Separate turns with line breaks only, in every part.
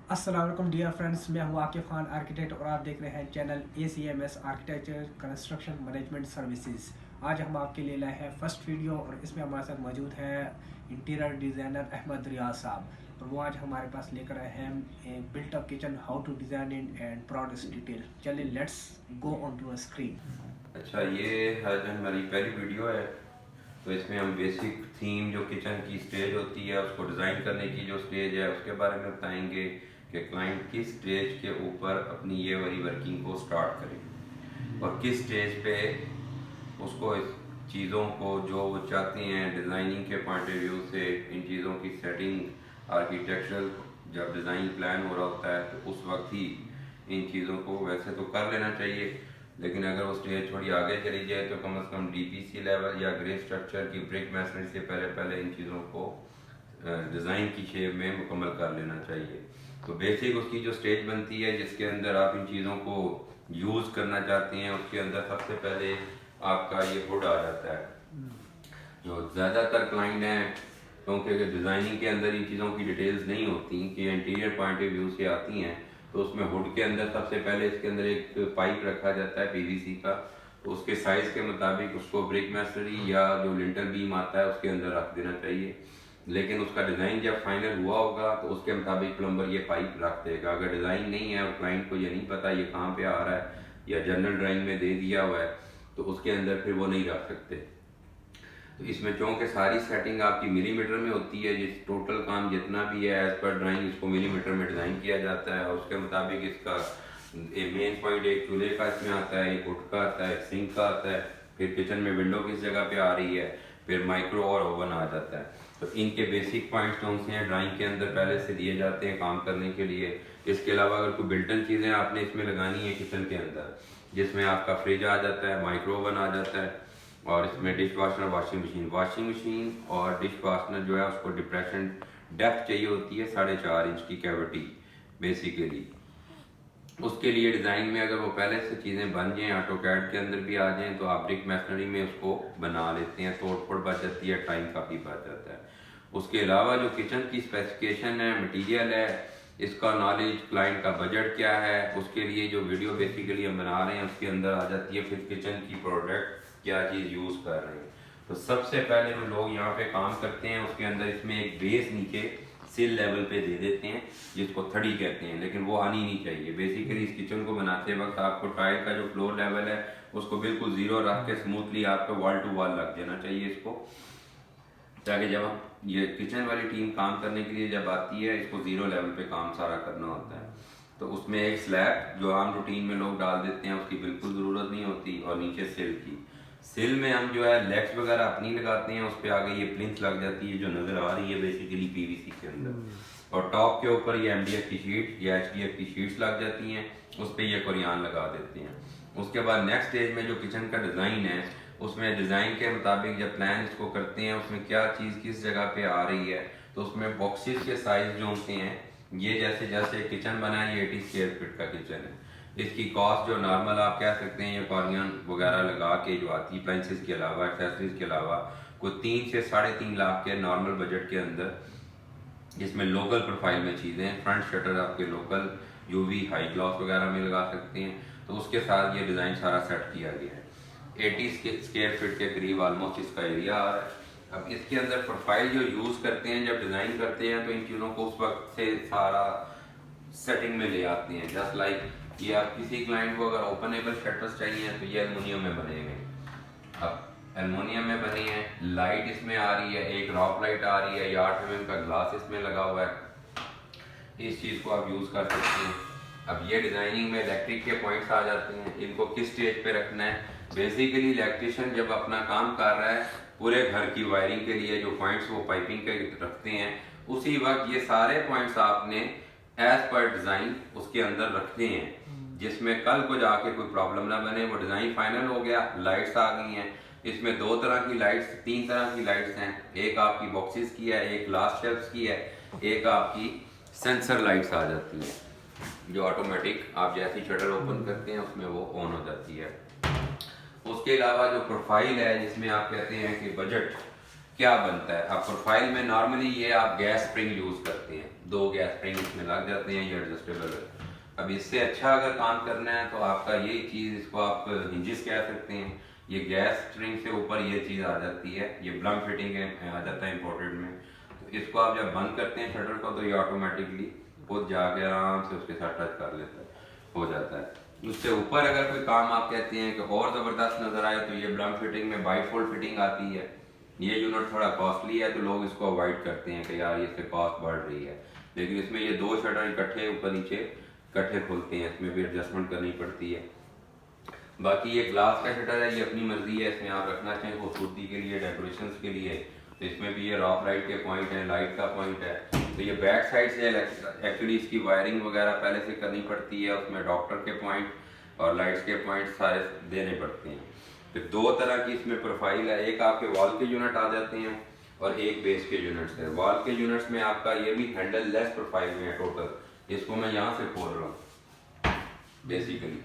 अस्सलाम वालेकुम dear friends, मैं हूं आकिब खान आर्किटेक्ट और आप देख रहे हैं channel ACMS architecture construction management services. आज हम आपके लिए लाए हैं फर्स्ट वीडियो और इसमें हमारे साथ मौजूद है इंटीरियर डिज़ाइनर अहमद रियाज साहब और वो आज हमारे पास लेकर आए हैं built up kitchen how to design in and products detail. चलिए let's go on to a screen.
अच्छा, ये आज हमारी पहली वीडियो है। तो इसमें हम बेसिक थीम जो किचन की स्टेज होती है उसको डिज़ाइन करने की जो स्टेज है उसके बारे में बताएंगे कि क्लाइंट किस स्टेज के ऊपर अपनी ये वाली वर्किंग को स्टार्ट करें और किस स्टेज पे उसको इस चीज़ों को जो वो चाहते हैं डिज़ाइनिंग के पॉइंट ऑफ व्यू से इन चीज़ों की सेटिंग आर्किटेक्चरल जब डिज़ाइन प्लान हो रहा होता है तो उस वक्त ही इन चीज़ों को वैसे तो कर लेना चाहिए, लेकिन अगर वो स्टेज थोड़ी आगे चली जाए तो कम से कम DPC लेवल या ग्रे स्ट्रक्चर की ब्रिक मैसनरी से पहले इन चीज़ों को डिज़ाइन की शेप में मुकम्मल कर लेना चाहिए। तो बेसिक उसकी जो स्टेज बनती है जिसके अंदर आप इन चीज़ों को यूज़ करना चाहते हैं उसके अंदर सबसे पहले आपका ये हुड आ जाता है। जो ज़्यादातर क्लाइंट हैं क्योंकि डिज़ाइनिंग के अंदर इन चीज़ों की डिटेल्स नहीं होती कि इंटीरियर पॉइंट ऑफ व्यू से आती हैं, तो उसमें हुड के अंदर सबसे पहले इसके अंदर एक पाइप रखा जाता है PVC का। तो उसके साइज़ के मुताबिक उसको ब्रिक मैसनरी या जो लिंटल बीम आता है उसके अंदर रख देना चाहिए, लेकिन उसका डिज़ाइन जब फाइनल हुआ होगा तो उसके मुताबिक प्लम्बर ये पाइप रख देगा। अगर डिज़ाइन नहीं है और क्लाइंट को ये नहीं पता ये कहाँ पे आ रहा है या जनरल ड्राइंग में दे दिया हुआ है तो उसके अंदर फिर वो नहीं रख सकते। तो इसमें चूँकि सारी सेटिंग आपकी मिलीमीटर में होती है, जिस टोटल काम जितना भी है एज पर ड्राइंग इसको मिलीमीटर में डिज़ाइन किया जाता है और उसके मुताबिक इसका मेन पॉइंट एक चूल्हे का इसमें आता है, एक उठ का आता है, एक सिंक का आता है, फिर किचन में विंडो किस जगह पे आ रही है, फिर माइक्रो और ओवन आ जाता है। तो इनके बेसिक पॉइंट्स कौन से हैं ड्राइंग के अंदर पहले से दिए जाते हैं काम करने के लिए। इसके अलावा अगर कोई बिल्टन चीज़ें आपने इसमें लगानी है किचन के अंदर, जिसमें आपका फ्रिज आ जाता है, माइक्रो ओवन आ जाता है और इसमें डिश वाशर वॉशिंग मशीन और डिश वाशर जो है उसको डिप्रेशन डेप्थ चाहिए होती है 4.5 इंच की कैविटी बेसिकली। उसके लिए डिज़ाइन में अगर वो पहले से चीज़ें बन जाएँ ऑटोकैड के अंदर भी आ जाएँ तो आप ब्रिक मैसनरी में उसको बना लेते हैं, तोड़ फोड़ बच जाती है, टाइम काफ़ी बच जाता है। उसके अलावा जो किचन की स्पेसिफिकेशन है, मटेरियल है, इसका नॉलेज, क्लाइंट का बजट क्या है, उसके लिए जो वीडियो बेसिकली हम बना रहे हैं उसके अंदर आ जाती है फिर किचन की प्रोडक्ट क्या चीज़ यूज़ कर रहे हैं। तो सबसे पहले जो लोग यहाँ पे काम करते हैं उसके अंदर इसमें एक बेस नीचे सिल लेवल पे दे देते हैं जिसको थड़ी कहते हैं, लेकिन वो आनी नहीं चाहिए। बेसिकली इस किचन को बनाते वक्त आपको टाइल का जो फ्लोर लेवल है उसको बिल्कुल ज़ीरो रख के स्मूथली आपका वॉल टू वॉल लग जाना चाहिए इसको, ताकि जब ये किचन वाली टीम काम करने के लिए जब आती है इसको ज़ीरो लेवल पे काम सारा करना होता है। तो उसमें एक स्लैब जो आम रूटीन में लोग डाल देते हैं उसकी बिल्कुल ज़रूरत नहीं होती और नीचे सिल की। सिल में हम जो है लेग्स वगैरह अपनी लगाते हैं, उस पर आगे ये प्लिंथ लग जाती है जो नज़र आ रही है बेसिकली PVC के अंदर, और टॉप के ऊपर ये MDF की शीट या HDF की शीट्स लग जाती हैं, उस पर ये कुरियान लगा देते हैं। उसके बाद नेक्स्ट स्टेज में जो किचन का डिज़ाइन है उसमें डिज़ाइन के मुताबिक जब प्लान इसको करते हैं उसमें क्या चीज़ किस जगह पे आ रही है, तो उसमें बॉक्सेस के साइज जो होते हैं ये जैसे जैसे किचन बना है ये 80 स्क्वायर फीट का किचन है। इसकी कॉस्ट जो नॉर्मल आप कह सकते हैं ये कॉरियन वगैरह लगा के जो आती है अप्लाइंसेस के अलावा एक्सेसरीज के अलावा कोई 3 से 3.5 लाख के नॉर्मल बजट के अंदर, जिसमें लोकल प्रोफाइल में चीज़ें, फ्रंट शटर आपके लोकल UV हाई ग्लॉस वगैरह में लगा सकते हैं। तो उसके साथ ये डिज़ाइन सारा सेट किया गया है। 80 स्क्वायर फीट के करीब ऑलमोस्ट इसका एरिया आ रहा है। अब इसके अंदर प्रोफाइल जो यूज़ करते हैं जब डिज़ाइन करते हैं तो इन चीज़ों को उस वक्त से सारा सेटिंग में ले आते हैं। जस्ट लाइक ये आप किसी क्लाइंट को अगर ओपनेबल शटर्स चाहिए तो ये एलुमिनियम में बनेंगे। अब एलुमिनियम में बनी है, लाइट इसमें आ रही है, एक रॉक लाइट आ रही है या 8 mm का ग्लास इसमें लगा हुआ है, इस चीज़ को आप यूज़ कर सकते हैं। अब ये डिज़ाइनिंग में इलेक्ट्रिक के पॉइंट्स आ जाते हैं, इनको किस स्टेज पे रखना है। बेसिकली इलेक्ट्रिशियन जब अपना काम कर रहा है पूरे घर की वायरिंग के लिए जो पॉइंट्स वो पाइपिंग के रखते हैं उसी वक्त ये सारे पॉइंट्स आपने एज पर डिज़ाइन उसके अंदर रखते हैं, जिसमें कल को जाके कोई प्रॉब्लम ना बने। वो डिज़ाइन फाइनल हो गया, लाइट्स आ गई हैं, इसमें 2 तरह की लाइट्स, 3 तरह की लाइट्स हैं, एक आपकी बॉक्सेस की है, एक ग्लास शेल्फ्स की है, एक आपकी सेंसर लाइट्स आ जाती हैं जो ऑटोमेटिक आप जैसे ही शटर ओपन करते हैं उसमें वो ऑन हो जाती है। उसके अलावा जो प्रोफाइल है जिसमें आप कहते हैं कि बजट क्या बनता है, अब प्रोफाइल में नॉर्मली ये आप गैस स्प्रिंग यूज़ करते हैं। 2 गैस स्प्रिंग इसमें लग जाते हैं, ये एडजस्टेबल है। अब इससे अच्छा अगर काम करना है तो आपका ये चीज़, इसको आप हिंजिस कह सकते हैं, ये गैस स्प्रिंग से ऊपर ये चीज़ आ जाती है, ये ब्लम फिटिंग है आ जाता है इम्पोर्टेड में। तो इसको आप जब बंद करते हैं शटर को तो ये ऑटोमेटिकली खुद जाके आराम से उसके साथ टच कर लेता है, हो जाता है। उससे ऊपर अगर कोई काम आप कहते हैं कि और ज़बरदस्त नज़र आए तो ये ब्लम फिटिंग में बाईफोल्ड फिटिंग आती है। ये यूनिट थोड़ा कॉस्टली है तो लोग इसको अवॉइड करते हैं कि यार इससे कॉस्ट बढ़ रही है, लेकिन इसमें ये 2 शटर इकट्ठे ऊपर नीचे इकट्ठे खुलते हैं, इसमें भी एडजस्टमेंट करनी पड़ती है। बाकी ये ग्लास का शटर है, ये अपनी मर्जी है, इसमें आप रखना चाहें खूबसूरती के लिए, डेकोरेशन के लिए। तो इसमें भी ये रॉक लाइट के पॉइंट है, लाइट का पॉइंट है। तो ये बैक साइड से एक्चुअली इसकी वायरिंग वगैरह पहले से करनी पड़ती है, उसमें डॉक्टर के पॉइंट और लाइट्स के पॉइंट सारे देने पड़ते हैं। तो 2 तरह की इसमें प्रोफाइल है, एक आपके वॉल के यूनिट आ जाते हैं और एक बेस के यूनिट्स है। वॉल के यूनिट्स में आपका ये भी हैंडल लेस प्रोफाइल में है टोटल, इसको मैं यहाँ से खोल रहा हूँ बेसिकली।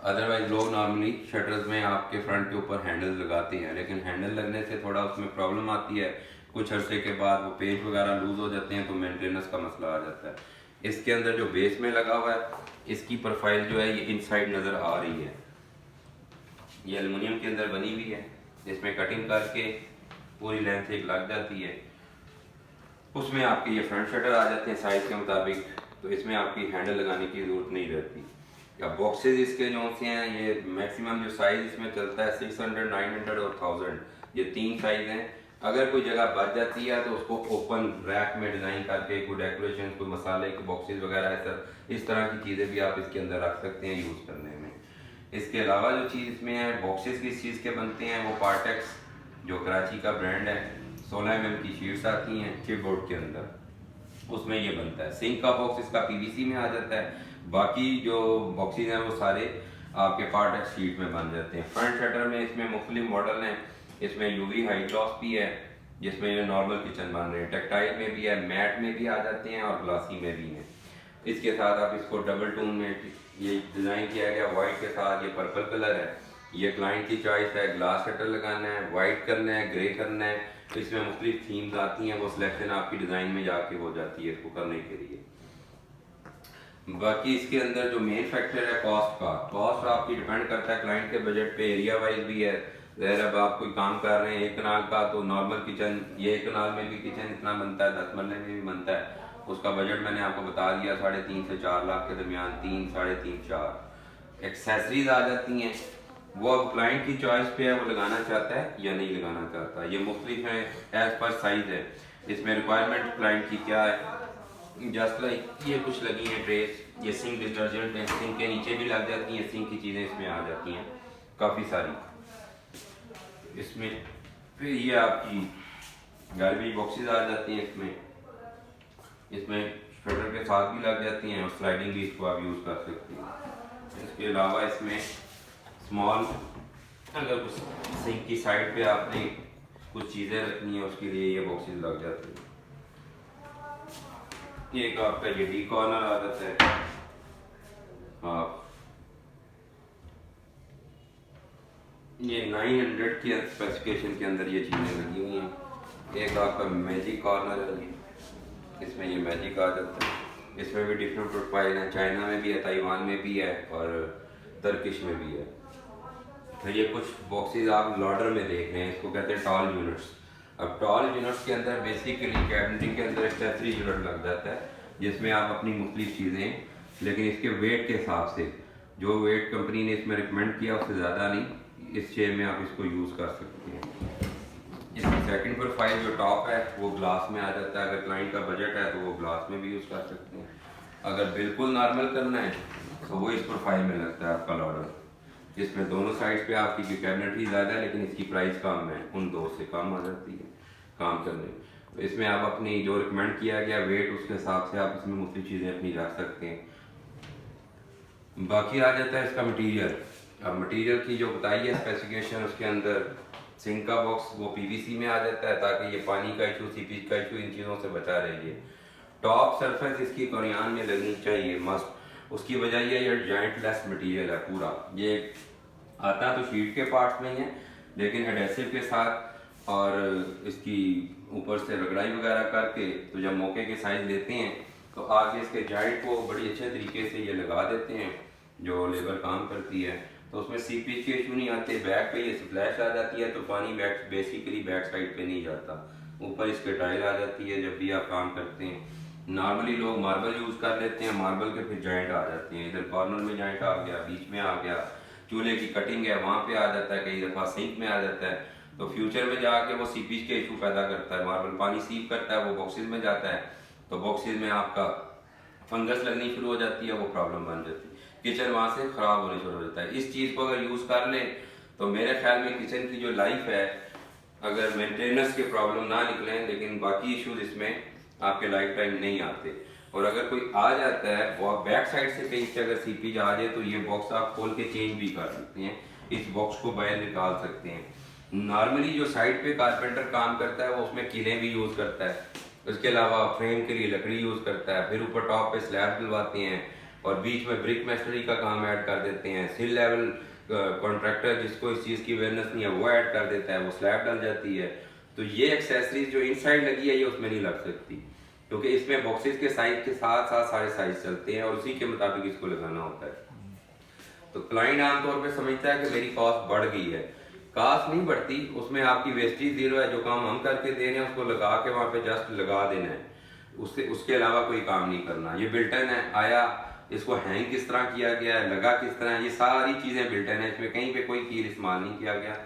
अदरवाइज लोग नॉर्मली शटर्स में आपके फ्रंट के ऊपर हैंडल लगाते हैं, लेकिन हैंडल लगने से थोड़ा उसमें प्रॉब्लम आती है, कुछ अरसे के बाद वो पेज वगैरह लूज हो जाते हैं तो मेंटेनेंस का मसला आ जाता है। इसके अंदर जो बेस में लगा हुआ है इसकी प्रोफाइल जो है ये इनसाइड नज़र आ रही है, ये एलुमिनियम के अंदर बनी हुई है, इसमें कटिंग करके पूरी लेंथ एक लग जाती है। उसमें आपके ये फ्रंट शटर आ जाते हैं साइज के मुताबिक, तो इसमें आपकी हैंडल लगाने की ज़रूरत नहीं रहती। या बॉक्सेस इसके जो से हैं, ये मैक्सिमम जो साइज़ इसमें चलता है 600, 900 और 1000, ये 3 साइज़ हैं। अगर कोई जगह बच जाती है तो उसको ओपन रैक में डिज़ाइन करके कोई डेकोरेशन, कोई मसाले के बॉक्सेस वगैरह है सर, इस तरह की चीज़ें भी आप इसके अंदर रख सकते हैं यूज़ करने में। इसके अलावा जो चीज़ इसमें है, बॉक्सेस किस चीज़ के बनते हैं, वो पार्टेक्स जो कराची का ब्रांड है, 16 mm की शीट्स आती हैं चिपबोर्ड के अंदर, उसमें ये बनता है। सिंक का बॉक्स इसका पीवीसी में आ जाता है, बाकी जो बॉक्सेस हैं वो सारे आपके पार्टेक्स शीट में बन जाते हैं। फ्रंट शटर में इसमें मुख्तलिफ मॉडल हैं, इसमें यूवी हाई ग्लॉस भी है जिसमें ये नॉर्मल किचन बन रहे हैं, टेक्टाइल में भी है, मैट में भी आ जाते हैं और ग्लासी में भी हैं। इसके साथ आप इसको डबल टोन में ये डिज़ाइन किया गया वाइट के साथ, ये पर्पल कलर है, ये क्लाइंट की चॉइस है, ग्लास शटर लगाना है, वाइट करना है, ग्रे करना है, तो इसमें मुख्तलिफ थीम्स आती हैं, वो सिलेक्शन आपकी डिज़ाइन में जाके हो जाती है इसको करने के लिए। बाकी इसके अंदर जो मेन फैक्टर है कॉस्ट का, कॉस्ट आपकी डिपेंड करता है क्लाइंट के बजट पे, एरिया वाइज भी है। ज़ाहिर अब आप कोई काम कर रहे हैं 1 कनाल का तो नॉर्मल किचन, ये 1 कनाल में भी किचन इतना बनता है, 10 मरले में भी बनता है, उसका बजट मैंने आपको बता दिया 3.5 से 4 लाख के दरमियान, 3, 3.5, 4। एक्सेसरीज आ जाती हैं, वो अब क्लाइंट की चॉइस पे है, वो लगाना चाहता है या नहीं लगाना चाहता। ये मुख्तलिफ है एज पर साइज है, इसमें रिक्वायरमेंट क्लाइंट की क्या है। जस्ट लाइक ये कुछ लगी हैं ट्रेस, ये सिंक डिटर्जेंट है, सिंक के नीचे भी लग जाती हैं, सिंक की चीज़ें इसमें आ जाती हैं काफ़ी सारी। इसमें फिर ये आपकी गार्बेज बॉक्सेस आ जाती हैं इसमें शटर के साथ भी लग जाती हैं और स्लाइडिंग भी इसको आप यूज़ कर सकते हैं। इसके अलावा इसमें स्मॉल, अगर कुछ सिंक की साइड पे आपने कुछ चीज़ें रखनी है उसके लिए ये बॉक्सेस लग जाते हैं। एक आपका ये डी कॉर्नर आ जाता है, आप ये 900 के स्पेसिफिकेशन के अंदर ये चीज़ें लगी हुई हैं। एक आपका मैजिक कॉर्नर है, इसमें ये मैजिक आ जाता है, इसमें भी डिफरेंट प्रोफाइल है, चाइना में भी है, ताइवान में भी है और तर्किश में भी है। तो ये कुछ बॉक्सेस आप लॉडर में देख रहे हैं, इसको कहते हैं टॉल यूनिट्स। अब टॉल यूनिट्स के अंदर बेसिकली कैबिनेट के अंदर एक्सेसरी यूनिट लग जाता है जिसमें आप अपनी मुख्तलिफ चीज़ें, लेकिन इसके वेट के हिसाब से, जो वेट कंपनी ने इसमें रिकमेंड किया उससे ज़्यादा नहीं, इस चेयर में आप इसको यूज़ कर सकते हैं। इसकी सेकंड प्रोफाइल जो टॉप है वो ग्लास में आ जाता है, अगर क्लाइंट का बजट है तो वो ग्लास में भी यूज़ कर सकते हैं। अगर बिल्कुल नॉर्मल करना है तो वो इस प्रोफाइल में लगता है आपका लॉडर, जिसमें दोनों साइड पे आपकी कैबिनेट ही ज़्यादा है लेकिन इसकी प्राइस कम है, उन दो से कम आ जाती है काम करने। तो इसमें आप अपनी जो रिकमेंड किया गया वेट, उसके हिसाब से आप इसमें मुख्तलिफ चीज़ें अपनी रख सकते हैं। बाकी आ जाता है इसका मटीरियल। अब मटीरियल की जो बताई है स्पेसिफिकेशन, उसके अंदर सिंक का बॉक्स वो पीवीसी में आ जाता है ताकि ये पानी का इशू, सीपीज का इशू, इन चीज़ों से बचा रहे। टॉप सरफेस इसकी कुरियान में लगनी चाहिए मस्ट, उसकी वजह यह ये जॉइंट लेस मटीरियल है पूरा। ये आता तो शीट के पार्ट्स में ही है लेकिन एडेसिव के साथ और इसकी ऊपर से रगड़ाई वगैरह करके, तो जब मौके के साइज लेते हैं तो आगे इसके जॉइंट को बड़ी अच्छे तरीके से ये लगा देते हैं जो लेबर काम करती है। तो उसमें सीपीच के इशू नहीं आते, बैक पे ये स्प्लैश आ जाती है तो पानी बैक बेसिकली बैक साइड पे नहीं जाता, ऊपर इसके टाइल आ जाती है जब भी आप काम करते हैं। नॉर्मली लोग मार्बल यूज़ कर लेते हैं, मार्बल के फिर जॉइंट आ जाते हैं, इधर कॉर्नर में जॉइंट आ गया, बीच में आ गया, चूल्हे की कटिंग है वहाँ पे आ जाता है, कई दफ़ा सिंक में आ जाता है। तो फ्यूचर में जाके वो सीपीच के इशू पैदा करता है, मार्बल पानी सीप करता है, वो बॉक्सेस में जाता है, तो बॉक्सेस में आपका फंगस लगनी शुरू हो जाती है, वो प्रॉब्लम बन जाती है, किचन वहाँ से ख़राब होने शुरू हो जाता है। इस चीज़ को अगर यूज़ कर लें तो मेरे ख्याल में किचन की जो लाइफ है, अगर मेंटेनेंस के प्रॉब्लम ना निकलें, लेकिन बाकी इश्यूज इसमें आपके लाइफ टाइम नहीं आते। और अगर कोई आ जाता है वो बैक साइड से कहीं से अगर सीपीज आ जाए तो ये बॉक्स आप खोल के चेंज भी कर सकते हैं, इस बॉक्स को बाहर निकाल सकते हैं। नॉर्मली जो साइड पे कारपेंटर काम करता है वो उसमें किलें भी यूज़ करता है, उसके अलावा फ्रेम के लिए लकड़ी यूज़ करता है, फिर ऊपर टॉप पे स्लैब डलवाते हैं और बीच में ब्रिक मेस्टरी का काम ऐड कर देते हैं। सिल लेवल कॉन्ट्रैक्टर जिसको इस चीज़ की अवेयरनेस नहीं है वो ऐड कर देता है, वो स्लैब डल जाती है। तो ये एक्सेसरीज जो इनसाइड लगी है ये उसमें नहीं लग सकती, क्योंकि इसमें बॉक्सेस के साइज के साथ साथ सारे साइज चलते हैं और उसी के मुताबिक इसको लगाना होता है। तो क्लाइंट आमतौर पे समझता है कि मेरी कॉस्ट बढ़ गई है, कॉस्ट नहीं बढ़ती, उसमें आपकी वेस्टेज जीरो है, जो काम हम करके दे रहे हैं उसको लगा के वहाँ पे जस्ट लगा देना है, उसके अलावा कोई काम नहीं करना। ये बिल्टन है, आया इसको हैंग किस तरह किया गया है, लगा किस तरह, ये सारी चीज़ें बिल्टन है, इसमें कहीं पे कोई कील इस्तेमाल नहीं किया गया।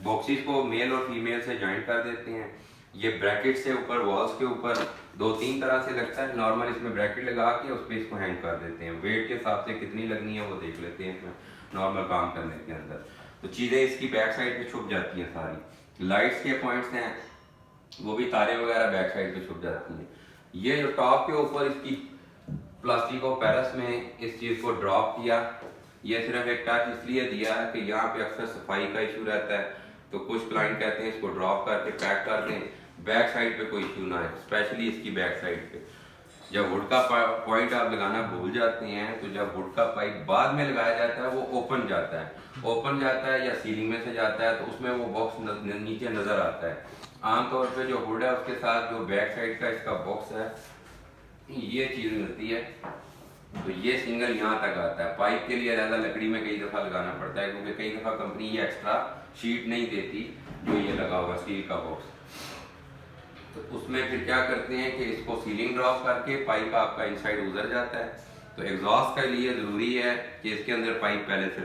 बॉक्सेस को मेल और फीमेल से ज्वाइंट कर देते हैं, ये ब्रैकेट से ऊपर वॉल्स के ऊपर 2-3 तरह से लगता है, नॉर्मल इसमें ब्रैकेट लगा के उस पर इसको हैंग कर देते हैं, वेट के हिसाब से कितनी लगनी है वो देख लेते हैं इसमें नॉर्मल काम करने के अंदर। तो चीज़ें इसकी बैक साइड पे छुप जाती हैं सारी, लाइट्स के पॉइंट्स हैं वो भी तारे वगैरह बैक साइड पे छुप जाती हैं। ये जो टॉप के ऊपर इसकी प्लास्टिक और पैरस में इस चीज़ को ड्रॉप किया, ये सिर्फ एक टच इसलिए दिया है कि यहाँ पे अक्सर सफाई का इशू रहता है, तो कुछ क्लाइंट कहते हैं इसको ड्रॉप करके पैक कर दें, बैक साइड पे कोई इशू ना है, स्पेशली इसकी बैक साइड पे। जब वुड का पॉइंट आप लगाना भूल जाते हैं तो जब वुड का पाइप बाद में लगाया जाता है वो ओपन जाता है या सीलिंग में से जाता है तो उसमें वो बॉक्स नीचे नजर आता है। आमतौर पे जो वुड है उसके साथ जो बैक साइड का इसका बॉक्स है ये चीज़ मिलती है, तो ये सिंगल यहाँ तक आता है। पाइप के लिए ज़्यादा लकड़ी में कई दफ़ा लगाना पड़ता है, क्योंकि कई दफ़ा कंपनी ये एक्स्ट्रा शीट नहीं देती जो ये लगा हुआ स्टील का बॉक्स। तो उसमें फिर क्या करते हैं कि इसको सीलिंग ड्रॉप करके पाइप आपका इनसाइड उधर जाता है। तो एग्जॉस्ट के लिए ज़रूरी है कि इसके अंदर पाइप पहले से